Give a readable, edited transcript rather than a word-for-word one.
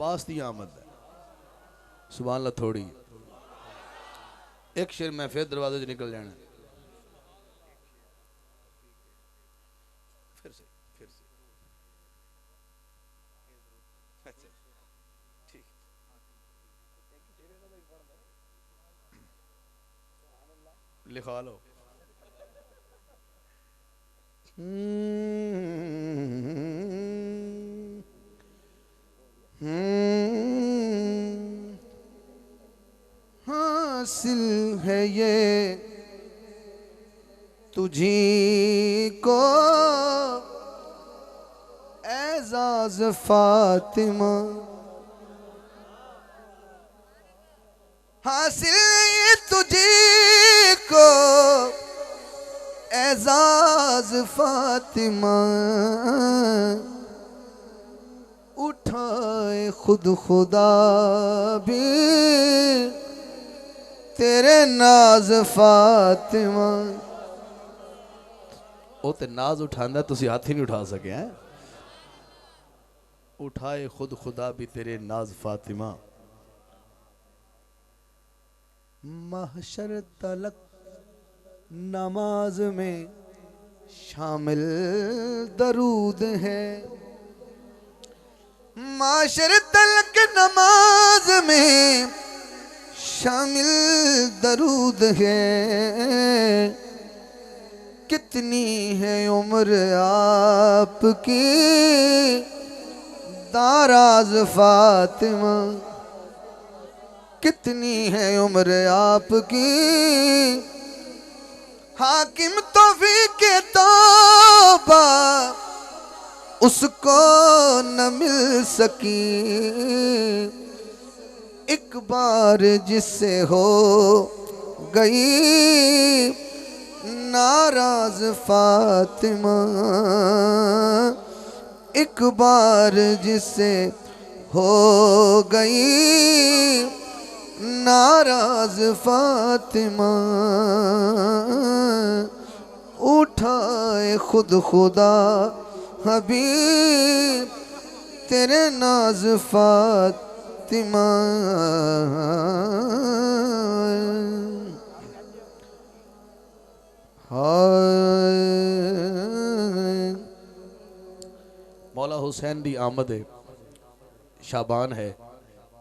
पास दी आमद है। सुभान अल्लाह। थोड़ी एक शेर मैं फिर दरवाजे से निकल जाना। फिर से अच्छा ठीक लिखा लो। हासिल है ये तुझी को एजाज फातिमा, हासिल ये तुझी को एजाज फातिमा, उठाए खुद खुदा भी तेरे नाज फातिमा। वो ते नाज उठांदा तुसी हाथ ही नहीं उठा सके हैं। उठाए खुद खुदा भी तेरे नाज फातिमा। महशर तलक नमाज में शामिल दरूद है, महशर तलक नमाज में शामिल दरूद है। कितनी है उम्र आपकी दाराज फातिमा, कितनी है उम्र आपकी हाकिम तौफीक के तौबा उसको न मिल सकी। एक बार जिससे हो गई नाराज फातिमा, एक बार जिससे हो गई नाराज फातिमा, उठाए खुद खुदा हबीब तेरे नाज फातिमा। मौला हुसैन दी आमद है, शाबान है।